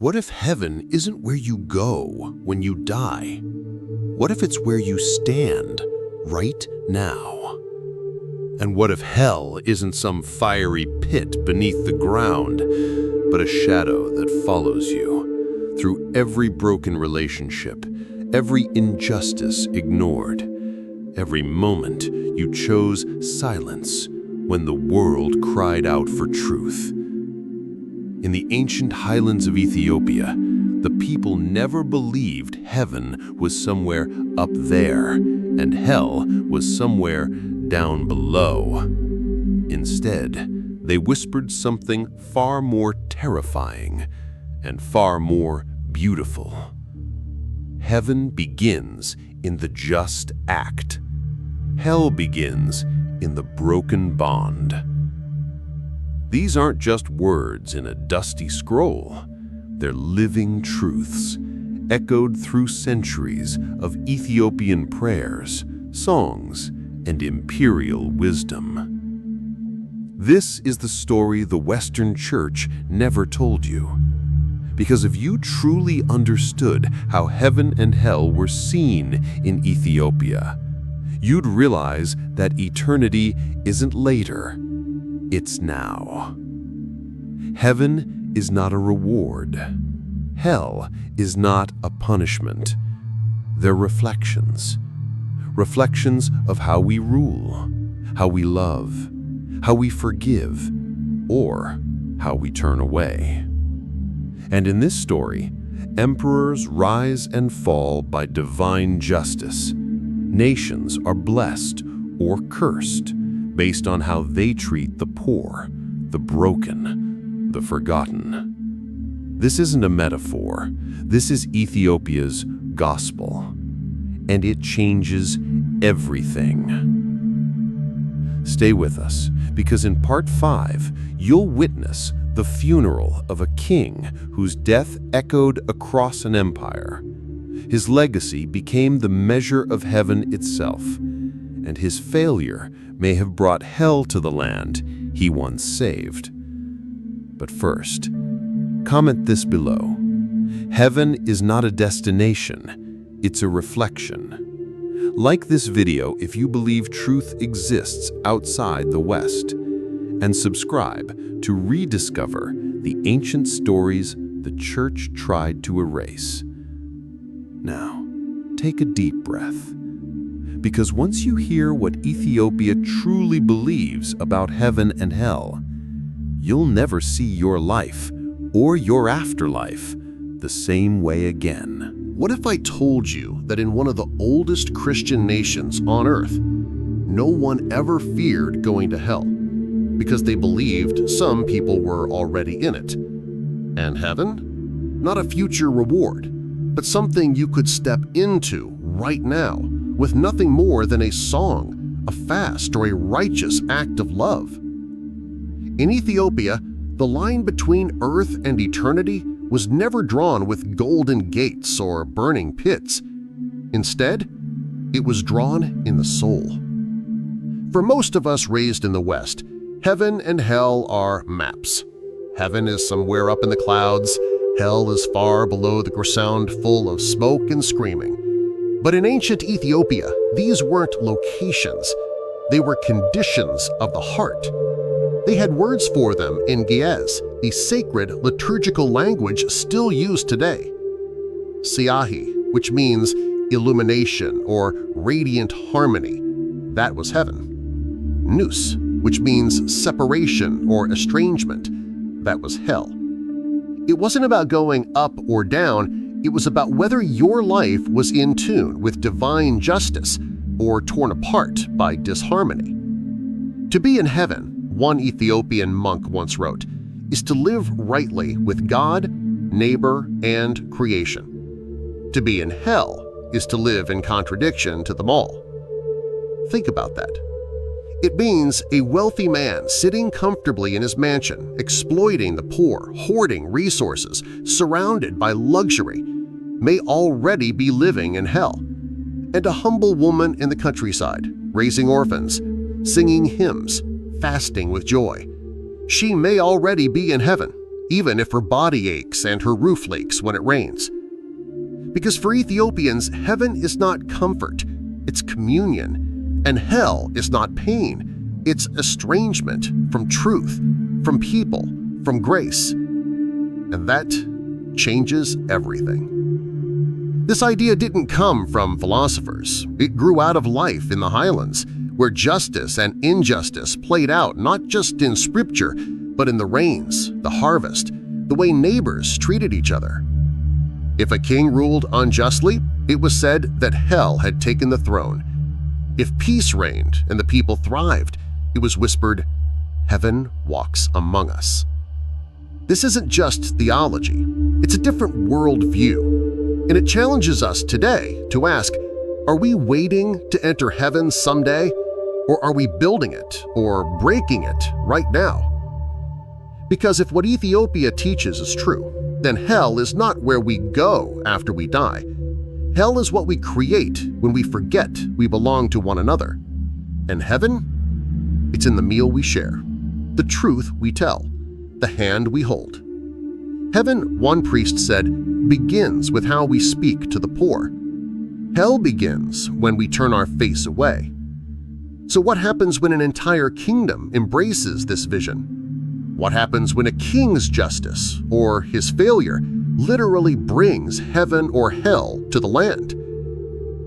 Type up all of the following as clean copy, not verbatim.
What if heaven isn't where you go when you die? What if it's where you stand right now? And what if hell isn't some fiery pit beneath the ground, but a shadow that follows you through every broken relationship, every injustice ignored, every moment you chose silence when the world cried out for truth? In the ancient highlands of Ethiopia, the people never believed heaven was somewhere up there and hell was somewhere down below. Instead, they whispered something far more terrifying and far more beautiful. Heaven begins in the just act. Hell begins in the broken bond. These aren't just words in a dusty scroll. They're living truths, echoed through centuries of Ethiopian prayers, songs, and imperial wisdom. This is the story the Western Church never told you. Because if you truly understood how heaven and hell were seen in Ethiopia, you'd realize that eternity isn't later, it's now. Heaven is not a reward. Hell is not a punishment. They're reflections. Reflections of how we rule, how we love, how we forgive, or how we turn away. And in this story, emperors rise and fall by divine justice. Nations are blessed or cursed based on how they treat the poor, the broken, the forgotten. This isn't a metaphor. This is Ethiopia's gospel, and it changes everything. Stay with us, because in part 5, you'll witness the funeral of a king whose death echoed across an empire. His legacy became the measure of heaven itself, and his failure may have brought hell to the land he once saved. But first, comment this below. Heaven is not a destination, it's a reflection. Like this video if you believe truth exists outside the West, and subscribe to rediscover the ancient stories the Church tried to erase. Now, take a deep breath. Because once you hear what Ethiopia truly believes about heaven and hell, you'll never see your life or your afterlife the same way again. What if I told you that in one of the oldest Christian nations on earth, no one ever feared going to hell because they believed some people were already in it? And heaven? Not a future reward, but something you could step into right now with nothing more than a song, a fast, or a righteous act of love. In Ethiopia, the line between earth and eternity was never drawn with golden gates or burning pits. Instead, it was drawn in the soul. For most of us raised in the West, heaven and hell are maps. Heaven is somewhere up in the clouds, hell is far below the ground full of smoke and screaming. But in ancient Ethiopia, these weren't locations. They were conditions of the heart. They had words for them in Ge'ez, the sacred liturgical language still used today. Siahi, which means illumination or radiant harmony, that was heaven. Nous, which means separation or estrangement, that was hell. It wasn't about going up or down, it was about whether your life was in tune with divine justice or torn apart by disharmony. To be in heaven, one Ethiopian monk once wrote, is to live rightly with God, neighbor, and creation. To be in hell is to live in contradiction to them all. Think about that. It means a wealthy man sitting comfortably in his mansion, exploiting the poor, hoarding resources, surrounded by luxury, may already be living in hell. And a humble woman in the countryside, raising orphans, singing hymns, fasting with joy, she may already be in heaven, even if her body aches and her roof leaks when it rains. Because for Ethiopians, heaven is not comfort, it's communion, and hell is not pain, it's estrangement from truth, from people, from grace. And that changes everything. This idea didn't come from philosophers. It grew out of life in the highlands, where justice and injustice played out not just in scripture, but in the rains, the harvest, the way neighbors treated each other. If a king ruled unjustly, it was said that hell had taken the throne. If peace reigned and the people thrived, it was whispered, "Heaven walks among us." This isn't just theology, it's a different worldview, and it challenges us today to ask, are we waiting to enter heaven someday, or are we building it or breaking it right now? Because if what Ethiopia teaches is true, then hell is not where we go after we die. Hell is what we create when we forget we belong to one another. And heaven? It's in the meal we share, the truth we tell, the hand we hold. Heaven, one priest said, begins with how we speak to the poor. Hell begins when we turn our face away. So what happens when an entire kingdom embraces this vision? What happens when a king's justice, or his failure, literally brings heaven or hell to the land?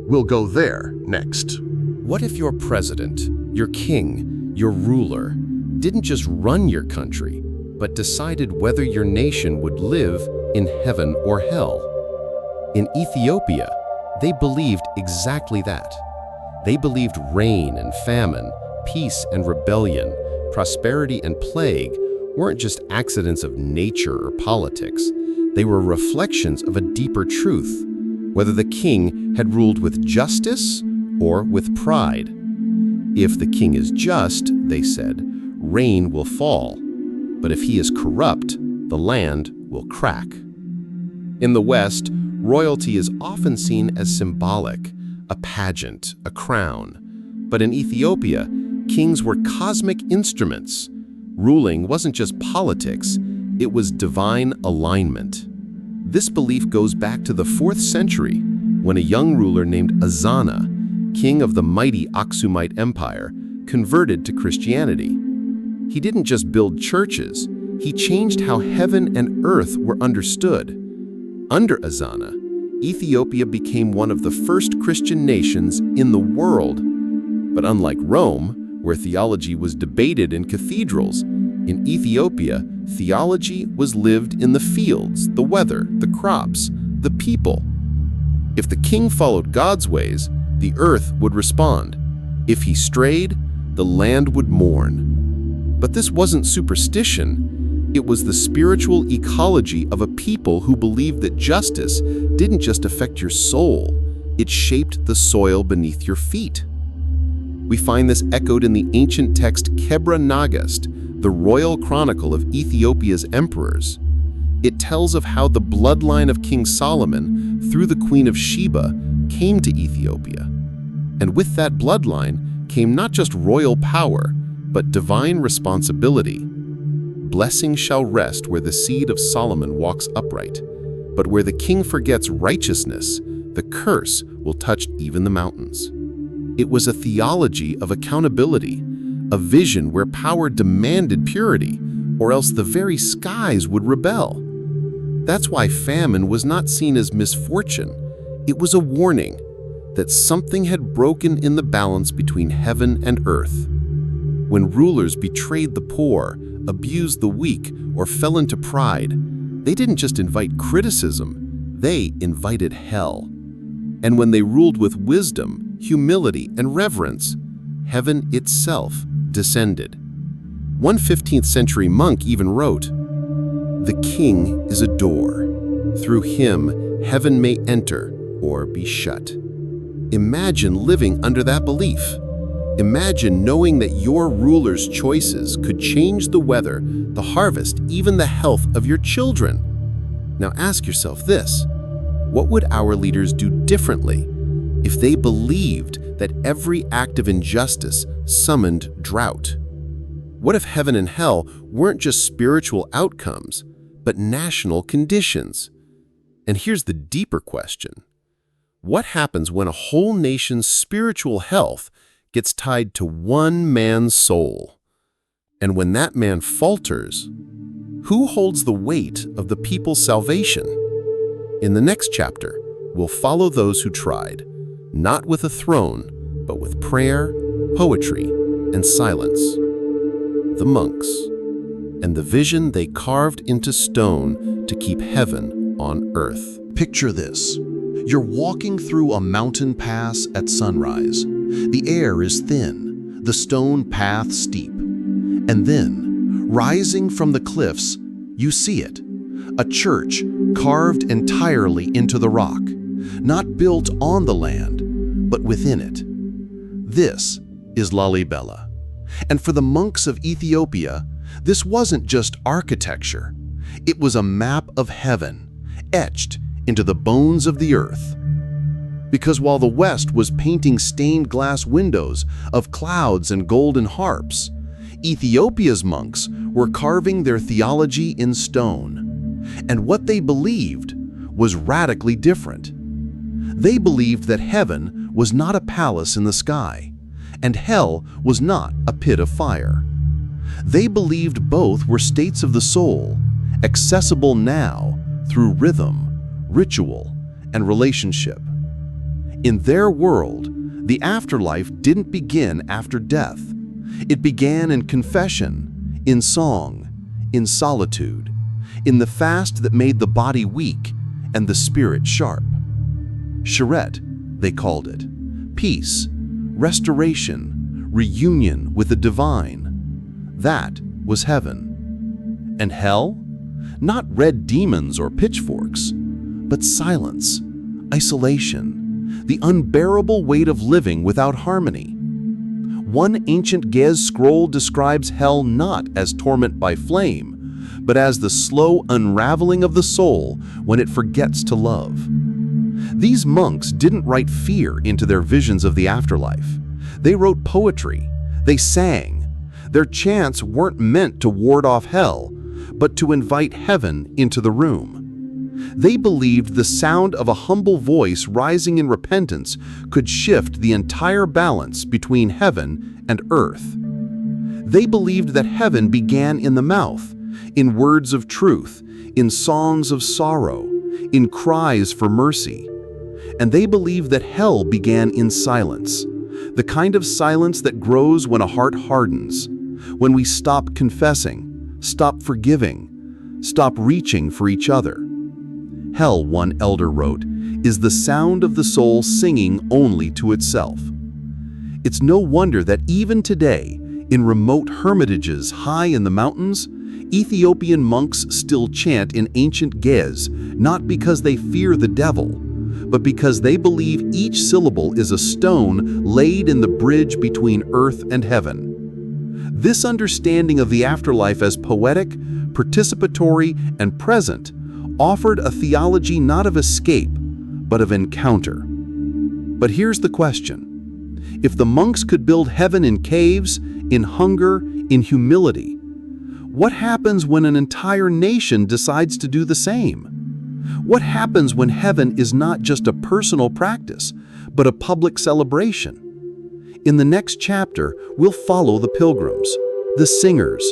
We'll go there next. What if your president, your king, your ruler, didn't just run your country, but decided whether your nation would live in heaven or hell? In Ethiopia, they believed exactly that. They believed rain and famine, peace and rebellion, prosperity and plague weren't just accidents of nature or politics. They were reflections of a deeper truth, whether the king had ruled with justice or with pride. If the king is just, they said, rain will fall, but if he is corrupt, the land will crack. In the West, royalty is often seen as symbolic, a pageant, a crown. But in Ethiopia, kings were cosmic instruments. Ruling wasn't just politics, it was divine alignment. This belief goes back to the 4th century, when a young ruler named Ezana, king of the mighty Aksumite Empire, converted to Christianity. He didn't just build churches, he changed how heaven and earth were understood. Under Ezana, Ethiopia became one of the first Christian nations in the world. But unlike Rome, where theology was debated in cathedrals, in Ethiopia, theology was lived in the fields, the weather, the crops, the people. If the king followed God's ways, the earth would respond. If he strayed, the land would mourn. But this wasn't superstition. It was the spiritual ecology of a people who believed that justice didn't just affect your soul, it shaped the soil beneath your feet. We find this echoed in the ancient text Kebra Nagast, the royal chronicle of Ethiopia's emperors. It tells of how the bloodline of King Solomon, through the Queen of Sheba, came to Ethiopia. And with that bloodline came not just royal power, but divine responsibility. Blessing shall rest where the seed of Solomon walks upright, but where the king forgets righteousness, the curse will touch even the mountains. It was a theology of accountability, a vision where power demanded purity, or else the very skies would rebel. That's why famine was not seen as misfortune. It was a warning that something had broken in the balance between heaven and earth. When rulers betrayed the poor, abused the weak, or fell into pride, they didn't just invite criticism, they invited hell. And when they ruled with wisdom, humility, and reverence, heaven itself descended. One 15th century monk even wrote, "The king is a door. Through him, heaven may enter or be shut." Imagine living under that belief. Imagine knowing that your ruler's choices could change the weather, the harvest, even the health of your children. Now ask yourself this: what would our leaders do differently if they believed that every act of injustice summoned drought? What if heaven and hell weren't just spiritual outcomes, but national conditions. And here's the deeper question. What happens when a whole nation's spiritual health gets tied to one man's soul? And when that man falters, who holds the weight of the people's salvation? In the next chapter, we'll follow those who tried, not with a throne, but with prayer, poetry, and silence. The monks, and the vision they carved into stone to keep heaven on earth. Picture this. You're walking through a mountain pass at sunrise. The air is thin, the stone path steep. And then, rising from the cliffs, you see it. A church carved entirely into the rock, not built on the land, but within it. This is Lalibela. And for the monks of Ethiopia, this wasn't just architecture. It was a map of heaven, etched into the bones of the earth. Because while the West was painting stained glass windows of clouds and golden harps, Ethiopia's monks were carving their theology in stone. And what they believed was radically different. They believed that heaven was not a palace in the sky, and hell was not a pit of fire. They believed both were states of the soul, accessible now through rhythm, ritual, and relationship. In their world, the afterlife didn't begin after death. It began in confession, in song, in solitude, in the fast that made the body weak and the spirit sharp. Sharet, they called it. Peace, restoration, reunion with the divine. That was heaven. And hell? Not red demons or pitchforks, but silence, isolation, the unbearable weight of living without harmony. One ancient Gez scroll describes hell not as torment by flame, but as the slow unraveling of the soul when it forgets to love. These monks didn't write fear into their visions of the afterlife. They wrote poetry. They sang. Their chants weren't meant to ward off hell, but to invite heaven into the room. They believed the sound of a humble voice rising in repentance could shift the entire balance between heaven and earth. They believed that heaven began in the mouth, in words of truth, in songs of sorrow, in cries for mercy. And they believed that hell began in silence, the kind of silence that grows when a heart hardens, when we stop confessing, stop forgiving, stop reaching for each other. Hell, one elder wrote, is the sound of the soul singing only to itself. It's no wonder that even today, in remote hermitages high in the mountains, Ethiopian monks still chant in ancient Gez, not because they fear the devil, but because they believe each syllable is a stone laid in the bridge between earth and heaven. This understanding of the afterlife as poetic, participatory, and present offered a theology not of escape, but of encounter. But here's the question. If the monks could build heaven in caves, in hunger, in humility, what happens when an entire nation decides to do the same? What happens when heaven is not just a personal practice, but a public celebration? In the next chapter, we'll follow the pilgrims, the singers,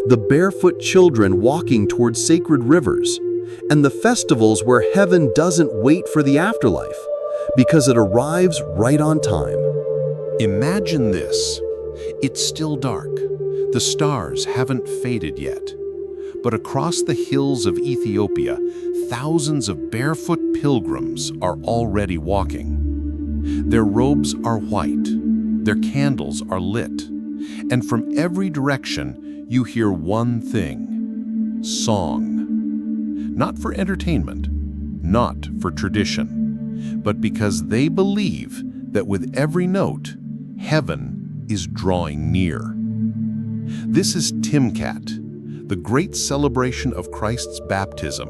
the barefoot children walking towards sacred rivers, and the festivals where heaven doesn't wait for the afterlife, because it arrives right on time. Imagine this. It's still dark. The stars haven't faded yet. But across the hills of Ethiopia, thousands of barefoot pilgrims are already walking. Their robes are white. Their candles are lit. And from every direction, you hear one thing: song. Not for entertainment, not for tradition, but because they believe that with every note, heaven is drawing near. This is Timkat, the great celebration of Christ's baptism.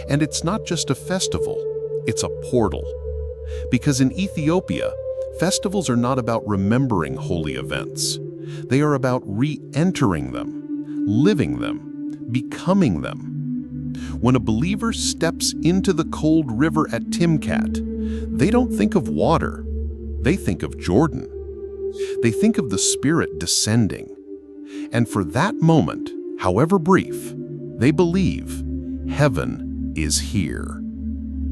And it's not just a festival, it's a portal. Because in Ethiopia, festivals are not about remembering holy events. They are about re-entering them, living them, becoming them. When a believer steps into the cold river at Timkat, they don't think of water, they think of Jordan. They think of the Spirit descending. And for that moment, however brief, they believe heaven is here.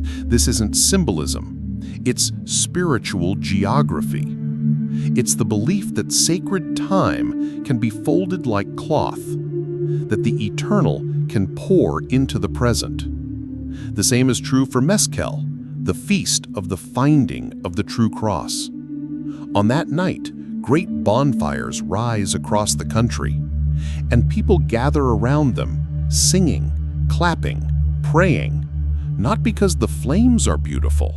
This isn't symbolism, it's spiritual geography. It's the belief that sacred time can be folded like cloth, that the eternal can pour into the present. The same is true for Meskel, the feast of the finding of the true cross. On that night, great bonfires rise across the country, and people gather around them, singing, clapping, praying, not because the flames are beautiful,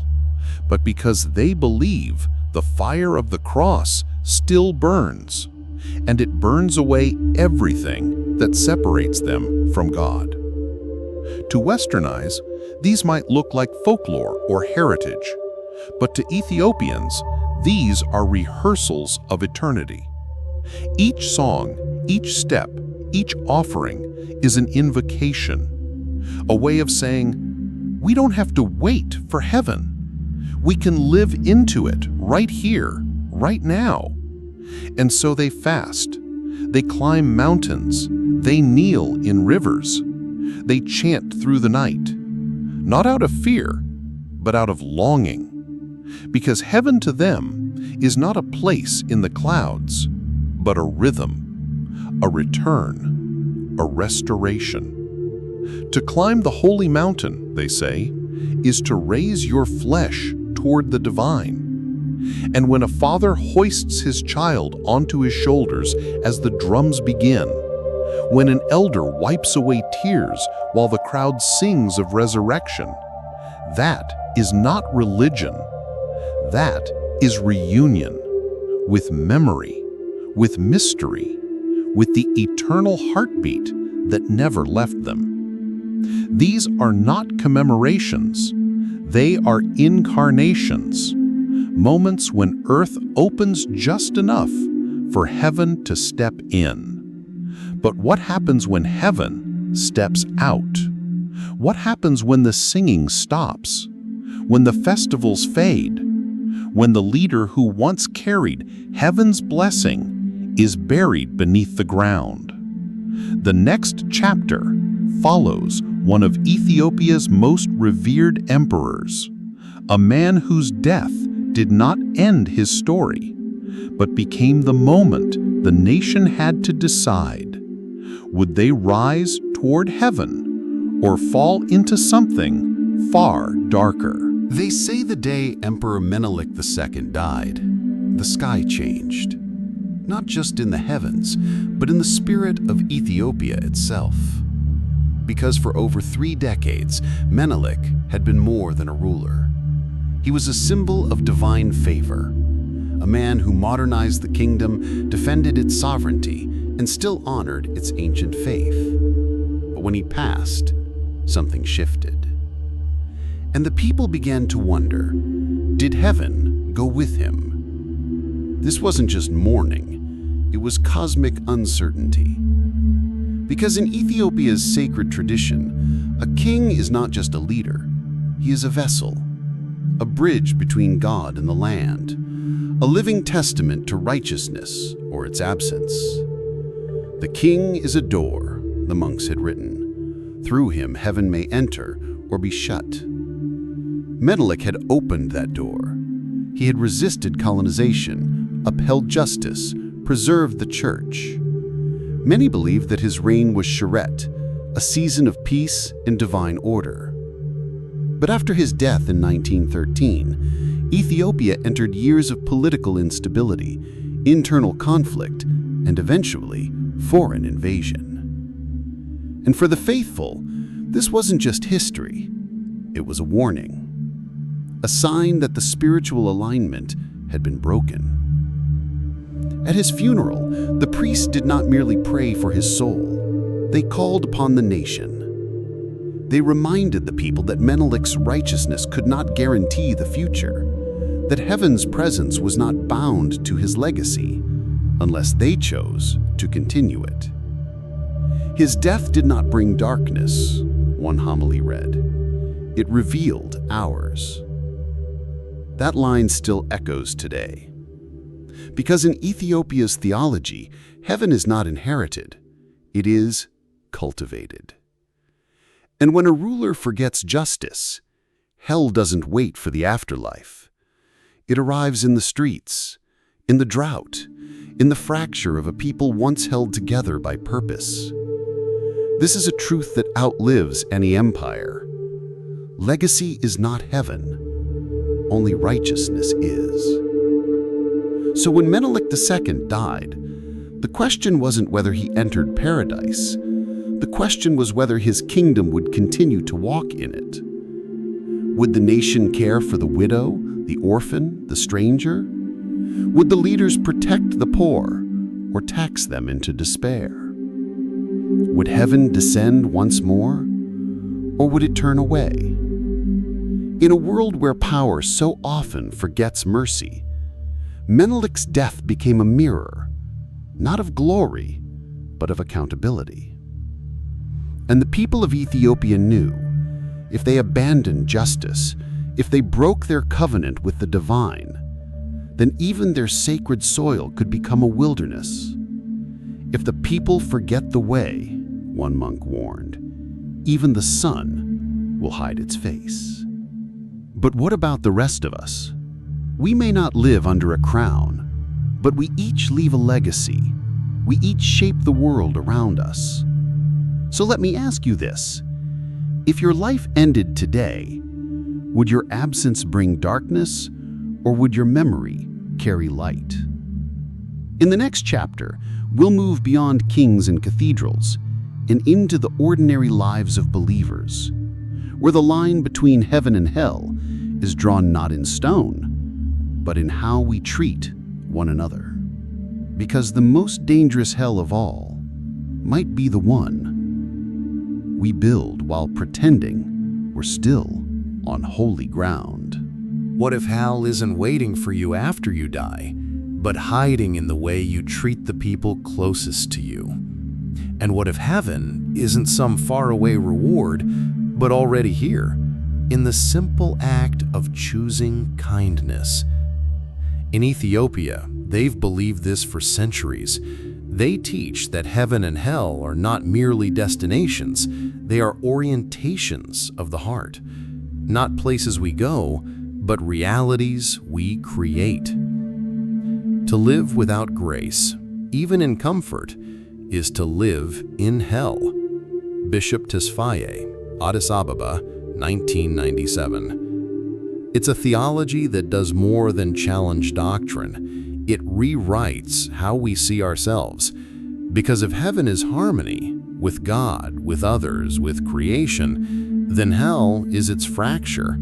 but because they believe the fire of the cross still burns, and it burns away everything that separates them from God. To Western eyes, these might look like folklore or heritage, but to Ethiopians, these are rehearsals of eternity. Each song, each step, each offering is an invocation, a way of saying, we don't have to wait for heaven. We can live into it right here, right now. And so they fast, they climb mountains, they kneel in rivers, they chant through the night, not out of fear, but out of longing. Because heaven to them is not a place in the clouds, but a rhythm, a return, a restoration. To climb the holy mountain, they say, is to raise your flesh toward the divine. And when a father hoists his child onto his shoulders as the drums begin, when an elder wipes away tears while the crowd sings of resurrection, that is not religion. That is reunion with memory, with mystery, with the eternal heartbeat that never left them. These are not commemorations. They are incarnations, moments when earth opens just enough for heaven to step in. But what happens when heaven steps out? What happens when the singing stops? When the festivals fade? When the leader who once carried heaven's blessing is buried beneath the ground? The next chapter follows one of Ethiopia's most revered emperors, a man whose death did not end his story, but became the moment the nation had to decide. Would they rise toward heaven or fall into something far darker? They say the day Emperor Menelik II died, the sky changed. Not just in the heavens, but in the spirit of Ethiopia itself. Because for over 3 decades, Menelik had been more than a ruler. He was a symbol of divine favor, a man who modernized the kingdom, defended its sovereignty, and still honored its ancient faith. But when he passed, something shifted. And the people began to wonder, did heaven go with him? This wasn't just mourning, it was cosmic uncertainty. Because in Ethiopia's sacred tradition, a king is not just a leader, he is a vessel, a bridge between God and the land, a living testament to righteousness or its absence. The king is a door, the monks had written. Through him heaven may enter or be shut. Menelik had opened that door. He had resisted colonization, upheld justice, preserved the church. Many believed that his reign was Sharet, a season of peace and divine order. But after his death in 1913, Ethiopia entered years of political instability, internal conflict, and eventually foreign invasion. And for the faithful, this wasn't just history, it was a warning. A sign that the spiritual alignment had been broken. At his funeral, the priests did not merely pray for his soul, they called upon the nation. They reminded the people that Menelik's righteousness could not guarantee the future, that heaven's presence was not bound to his legacy unless they chose to continue it. His death did not bring darkness, one homily read. It revealed ours. That line still echoes today. Because in Ethiopia's theology, heaven is not inherited, it is cultivated. And when a ruler forgets justice, hell doesn't wait for the afterlife. It arrives in the streets, in the drought, in the fracture of a people once held together by purpose. This is a truth that outlives any empire. Legacy is not heaven, only righteousness is. So when Menelik II died, the question wasn't whether he entered paradise. The question was whether his kingdom would continue to walk in it. Would the nation care for the widow, the orphan, the stranger? Would the leaders protect the poor or tax them into despair? Would heaven descend once more, or would it turn away? In a world where power so often forgets mercy, Menelik's death became a mirror, not of glory, but of accountability. And the people of Ethiopia knew, if they abandoned justice, if they broke their covenant with the divine, then even their sacred soil could become a wilderness. If the people forget the way, one monk warned, even the sun will hide its face. But what about the rest of us? We may not live under a crown, but we each leave a legacy. We each shape the world around us. So let me ask you this. If your life ended today, would your absence bring darkness, or would your memory carry light? In the next chapter, we'll move beyond kings and cathedrals and into the ordinary lives of believers, where the line between heaven and hell is drawn not in stone, but in how we treat one another. Because the most dangerous hell of all might be the one we build while pretending we're still on holy ground. What if hell isn't waiting for you after you die, but hiding in the way you treat the people closest to you? And what if heaven isn't some faraway reward, but already here, in the simple act of choosing kindness? In Ethiopia, they've believed this for centuries. They teach that heaven and hell are not merely destinations, they are orientations of the heart. Not places we go, but realities we create. To live without grace, even in comfort, is to live in hell. Bishop Tesfaye, Addis Ababa, 1997. It's a theology that does more than challenge doctrine. It rewrites how we see ourselves. Because if heaven is harmony, with God, with others, with creation, then hell is its fracture.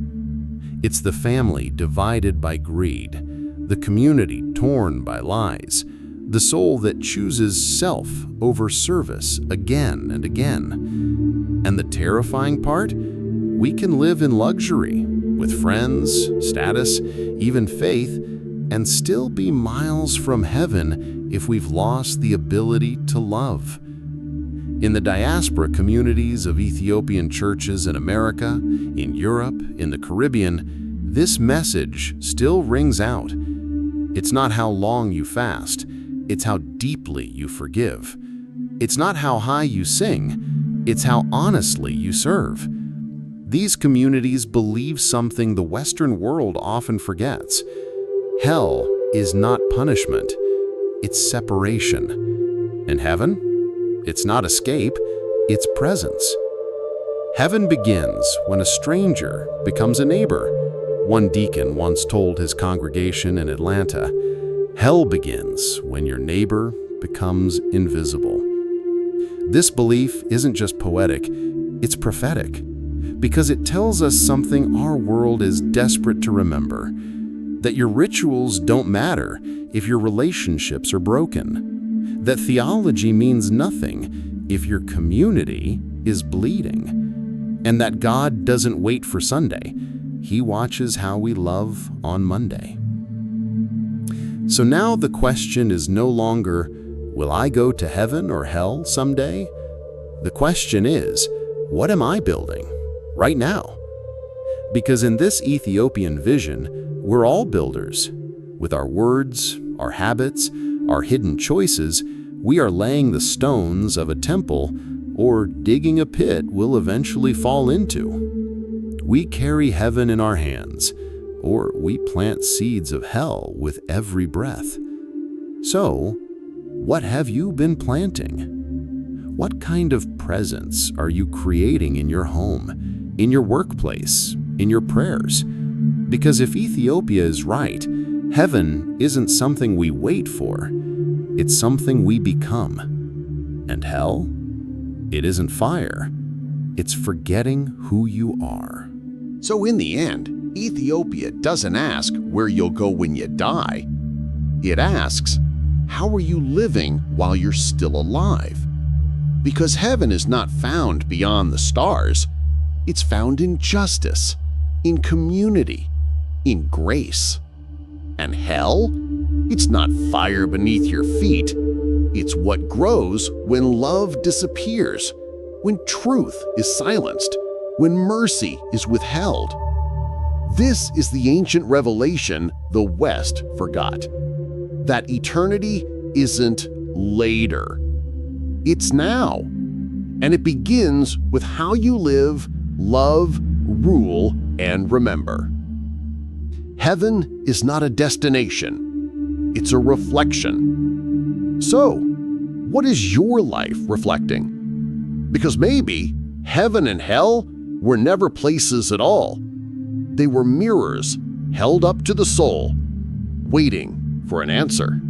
It's the family divided by greed, the community torn by lies, the soul that chooses self over service again and again. And the terrifying part? We can live in luxury, with friends, status, even faith, and still be miles from heaven if we've lost the ability to love. In the diaspora communities of Ethiopian churches in America, in Europe, in the Caribbean, this message still rings out. It's not how long you fast, it's how deeply you forgive. It's not how high you sing, it's how honestly you serve. These communities believe something the Western world often forgets. Hell is not punishment, it's separation. And heaven? It's not escape, it's presence. Heaven begins when a stranger becomes a neighbor. One deacon once told his congregation in Atlanta, "Hell begins when your neighbor becomes invisible." This belief isn't just poetic, it's prophetic, because it tells us something our world is desperate to remember, that your rituals don't matter if your relationships are broken, that theology means nothing if your community is bleeding, and that God doesn't wait for Sunday. He watches how we love on Monday. So now the question is no longer, will I go to heaven or hell someday? The question is, what am I building right now? Because in this Ethiopian vision, we're all builders. With our words, our habits, our hidden choices, we are laying the stones of a temple or digging a pit we'll eventually fall into. We carry heaven in our hands, or we plant seeds of hell with every breath. So, what have you been planting? What kind of presence are you creating in your home, in your workplace, in your prayers? Because if Ethiopia is right, heaven isn't something we wait for, it's something we become. And hell? It isn't fire, it's forgetting who you are. So in the end, Ethiopia doesn't ask where you'll go when you die. It asks, how are you living while you're still alive? Because heaven is not found beyond the stars. It's found in justice, in community, in grace. And hell? It's not fire beneath your feet. It's what grows when love disappears, when truth is silenced, when mercy is withheld. This is the ancient revelation the West forgot. That eternity isn't later. It's now. And it begins with how you live, love, rule, and remember. Heaven is not a destination. It's a reflection. So, what is your life reflecting? Because maybe heaven and hell were never places at all. They were mirrors held up to the soul, waiting for an answer.